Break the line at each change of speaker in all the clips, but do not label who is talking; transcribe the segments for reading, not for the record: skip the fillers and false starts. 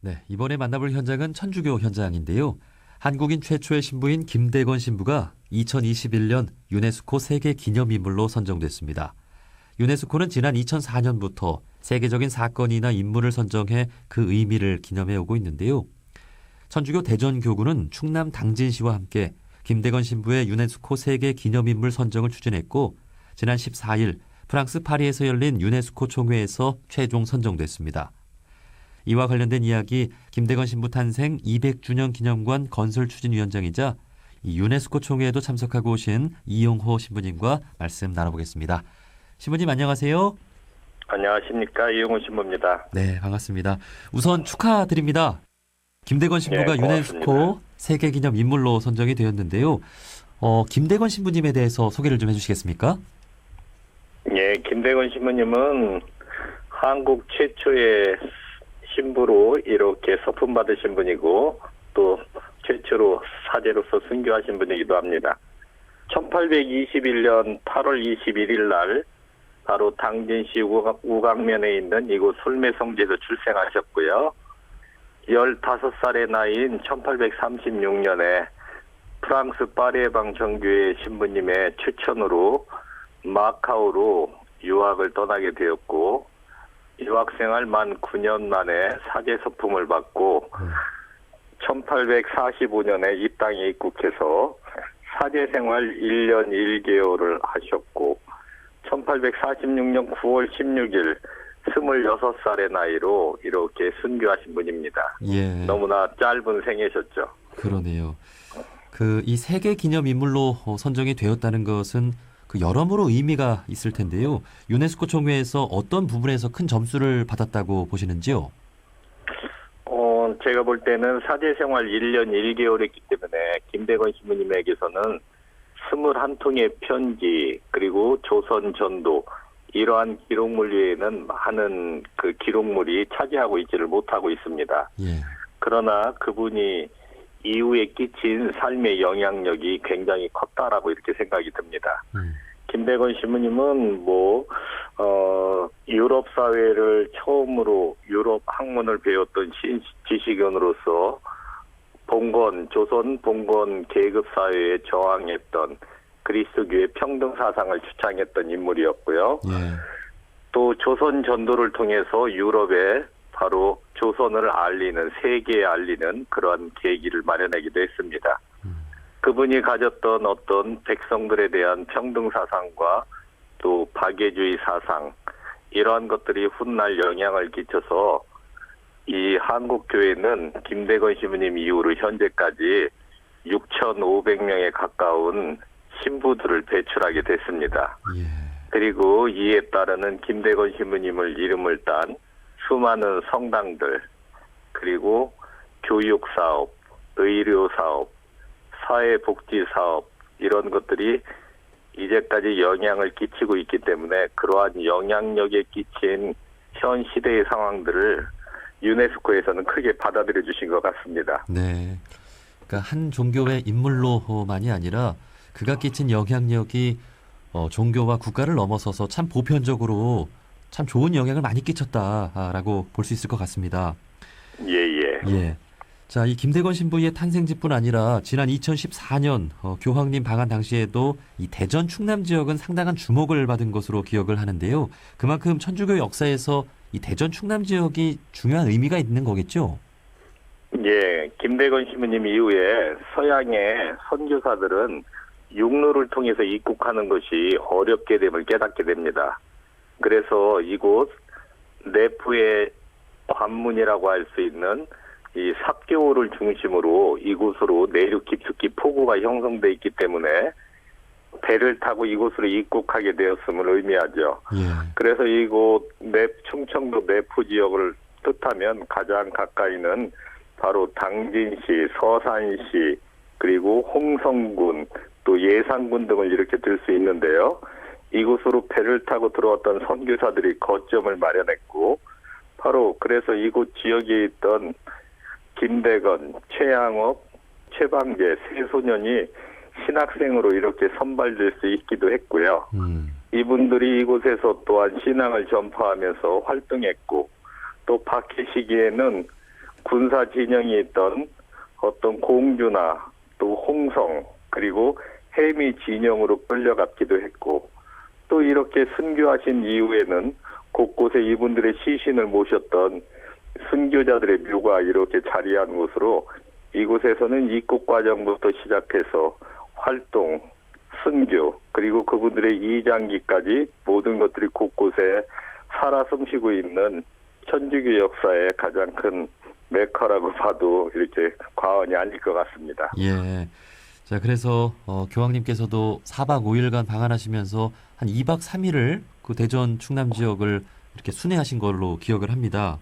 네, 이번에 만나볼 현장은 천주교 현장인데요. 한국인 최초의 신부인 김대건 신부가 2021년 유네스코 세계 기념인물로 선정됐습니다. 유네스코는 지난 2004년부터 세계적인 사건이나 인물을 선정해 그 의미를 기념해 오고 있는데요. 천주교 대전교구는 충남 당진시와 함께 김대건 신부의 유네스코 세계 기념인물 선정을 추진했고 지난 14일 프랑스 파리에서 열린 유네스코 총회에서 최종 선정됐습니다. 이와 관련된 이야기 김대건 신부 탄생 200주년 기념관 건설추진위원장이자 이 유네스코 총회에도 참석하고 오신 이용호 신부님과 말씀 나눠보겠습니다. 신부님 안녕하세요.
안녕하십니까. 이용호 신부입니다.
네, 반갑습니다. 우선 축하드립니다. 김대건 신부가
네,
유네스코 세계기념 인물로 선정이 되었는데요. 김대건 신부님에 대해서 소개를 좀 해주시겠습니까?
예, 김대건 신부님은 한국 최초의 신부로 이렇게 서품 받으신 분이고 또 최초로 사제로서 순교하신 분이기도 합니다. 1821년 8월 21일 날 바로 당진시 우강면에 있는 이곳 솔매성지에서 출생하셨고요. 15살의 나이인 1836년에 프랑스 파리에방 정교회 신부님의 추천으로 마카오로 유학을 떠나게 되었고 유학생활 만 9년 만에 사제 서품을 받고 1845년에 이 땅에 입국해서 사제 생활 1년 1개월을 하셨고 1846년 9월 16일 26살의 나이로 이렇게 순교하신 분입니다.
예.
너무나 짧은 생애셨죠.
그러네요. 이 세계 기념 인물로 선정이 되었다는 것은 여러모로 의미가 있을 텐데요. 유네스코 총회에서 어떤 부분에서 큰 점수를 받았다고 보시는지요?
제가 볼 때는 사제 생활 1년 1개월했기 때문에 김대건 신부님에게서는 21통의 편지 그리고 조선 전도 이러한 기록물 외에는 많은 그 기록물이 차지하고 있지를 못하고 있습니다.
예.
그러나 그분이 이후에 끼친 삶의 영향력이 굉장히 컸다라고 이렇게 생각이 듭니다. 김대건 신부님은 유럽 사회를 처음으로 유럽 학문을 배웠던 지식인으로서 조선 봉건 계급 사회에 저항했던 그리스도교의 평등 사상을 주창했던 인물이었고요.
예.
또 조선 전도를 통해서 유럽에 바로 조선을 알리는 세계에 알리는 그러한 계기를 마련하기도 했습니다. 그분이 가졌던 어떤 백성들에 대한 평등 사상과 또 박애주의 사상 이러한 것들이 훗날 영향을 끼쳐서 이 한국 교회는 김대건 신부님 이후로 현재까지 6,500명에 가까운 신부들을 배출하게 됐습니다.
예.
그리고 이에 따르는 김대건 신부님을 이름을 딴 수많은 성당들 그리고 교육사업, 의료사업, 사회복지사업 이런 것들이 이제까지 영향을 끼치고 있기 때문에 그러한 영향력에 끼친 현 시대의 상황들을 유네스코에서는 크게 받아들여 주신 것 같습니다.
네. 그러니까 한 종교의 인물로만이 아니라 그가 끼친 영향력이 종교와 국가를 넘어서서 참 보편적으로 참 좋은 영향을 많이 끼쳤다라고 볼 수 있을 것 같습니다.
예.
예. 자, 이 김대건 신부의 탄생지뿐 아니라 지난 2014년 교황님 방한 당시에도 이 대전 충남 지역은 상당한 주목을 받은 것으로 기억을 하는데요. 그만큼 천주교 역사에서 이 대전 충남 지역이 중요한 의미가 있는 거겠죠?
예, 김대건 신부님 이후에 서양의 선교사들은 육로를 통해서 입국하는 것이 어렵게 됨을 깨닫게 됩니다. 그래서 이곳 네프의 관문이라고 할 수 있는 이 삽교를 중심으로 이곳으로 내륙 깊숙이 포구가 형성돼 있기 때문에 배를 타고 이곳으로 입국하게 되었음을 의미하죠.
예.
그래서 이곳 충청도 내프 지역을 뜻하면 가장 가까이는 바로 당진시, 서산시, 그리고 홍성군, 또 예산군 등을 이렇게 들 수 있는데요. 이곳으로 배를 타고 들어왔던 선교사들이 거점을 마련했고 바로 그래서 이곳 지역에 있던 김대건, 최양업, 최방재 세 소년이 신학생으로 이렇게 선발될 수 있기도 했고요. 이분들이 이곳에서 또한 신앙을 전파하면서 활동했고 또 박해 시기에는 군사 진영이 있던 어떤 공주나 또 홍성 그리고 해미 진영으로 끌려갔기도 했고 또 이렇게 순교하신 이후에는 곳곳에 이분들의 시신을 모셨던 순교자들의 묘가 이렇게 자리한 곳으로 이곳에서는 입국 과정부터 시작해서 활동, 순교 그리고 그분들의 이장기까지 모든 것들이 곳곳에 살아 숨쉬고 있는 천주교 역사의 가장 큰 메카라고 봐도 이렇게 과언이 아닐 것 같습니다.
예. 자, 그래서 교황님께서도 4박 5일간 방한하시면서 한 2박 3일을 그 대전 충남 지역을 이렇게 순회하신 걸로 기억을 합니다.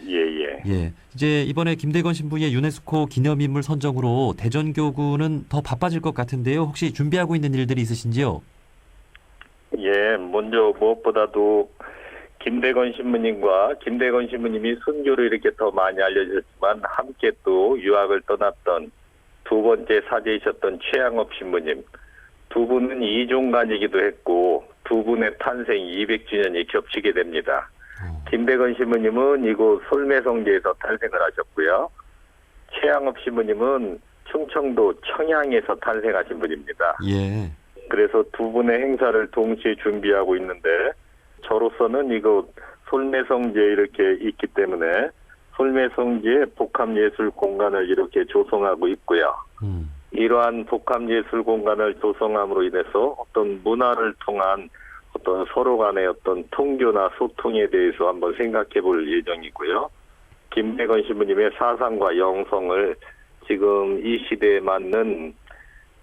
예.
예. 이제 이번에 김대건 신부의 유네스코 기념인물 선정으로 대전교구는 더 바빠질 것 같은데요. 혹시 준비하고 있는 일들이 있으신지요?
예, 먼저 무엇보다도 김대건 신부님이 순교를 이렇게 더 많이 알려졌지만 함께 또 유학을 떠났던 두 번째 사제이셨던 최양업 신부님 두 분은 이종간이기도 했고 두 분의 탄생 200주년이 겹치게 됩니다. 김대건 신부님은 이곳 솔매성지에서 탄생을 하셨고요. 최양업 신부님은 충청도 청양에서 탄생하신 분입니다.
예.
그래서 두 분의 행사를 동시에 준비하고 있는데 저로서는 이곳 솔매성지에 이렇게 있기 때문에 솔매성지에 복합예술 공간을 이렇게 조성하고 있고요. 이러한 복합예술 공간을 조성함으로 인해서 어떤 문화를 통한 어떤 서로 간의 어떤 통교나 소통에 대해서 한번 생각해 볼 예정이고요. 김대건 신부님의 사상과 영성을 지금 이 시대에 맞는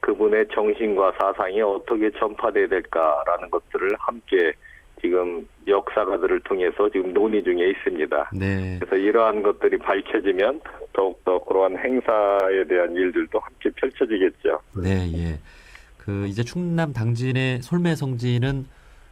그분의 정신과 사상이 어떻게 전파돼야 될까라는 것들을 함께 지금 역사가들을 통해서 지금 논의 중에 있습니다.
네.
그래서 이러한 것들이 밝혀지면 더욱더 그러한 행사에 대한 일들도 함께 펼쳐지겠죠.
네, 예. 그 이제 충남 당진의 솔매성지는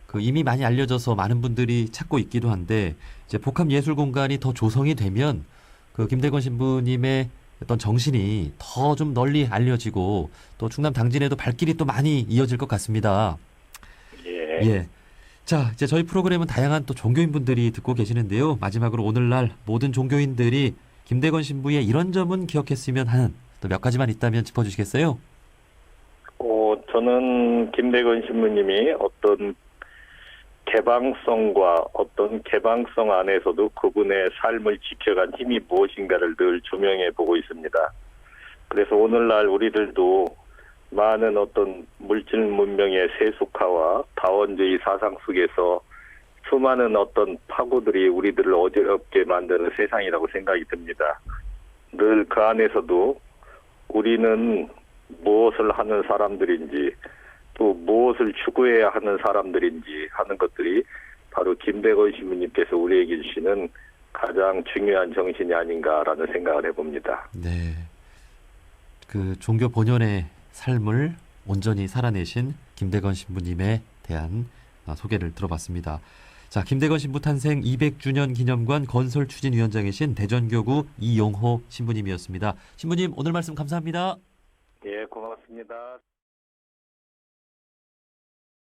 그 이미 많이 알려져서 많은 분들이 찾고 있기도 한데 이제 복합 예술 공간이 더 조성이 되면 그 김대건 신부님의 어떤 정신이 더 좀 널리 알려지고 또 충남 당진에도 발길이 또 많이 이어질 것 같습니다.
예.
예. 자, 이제 저희 프로그램은 다양한 또 종교인 분들이 듣고 계시는데요. 마지막으로 오늘날 모든 종교인들이 김대건 신부의 이런 점은 기억했으면 하는 또 몇 가지만 있다면 짚어주시겠어요?
저는 김대건 신부님이 어떤 개방성 안에서도 그분의 삶을 지켜간 힘이 무엇인가를 늘 조명해 보고 있습니다. 그래서 오늘날 우리들도 많은 어떤 물질 문명의 세속화와 다원주의 사상 속에서 수많은 어떤 파고들이 우리들을 어지럽게 만드는 세상이라고 생각이 듭니다. 늘 그 안에서도 우리는 무엇을 하는 사람들인지 또 무엇을 추구해야 하는 사람들인지 하는 것들이 바로 김대건 신부님께서 우리에게 주시는 가장 중요한 정신이 아닌가라는 생각을 해봅니다.
네. 그 종교 본연의 삶을 온전히 살아내신 김대건 신부님에 대한 소개를 들어봤습니다. 자, 김대건 신부 탄생 200주년 기념관 건설 추진위원장이신 대전교구 이용호 신부님이었습니다. 신부님 오늘 말씀 감사합니다.
예, 고맙습니다.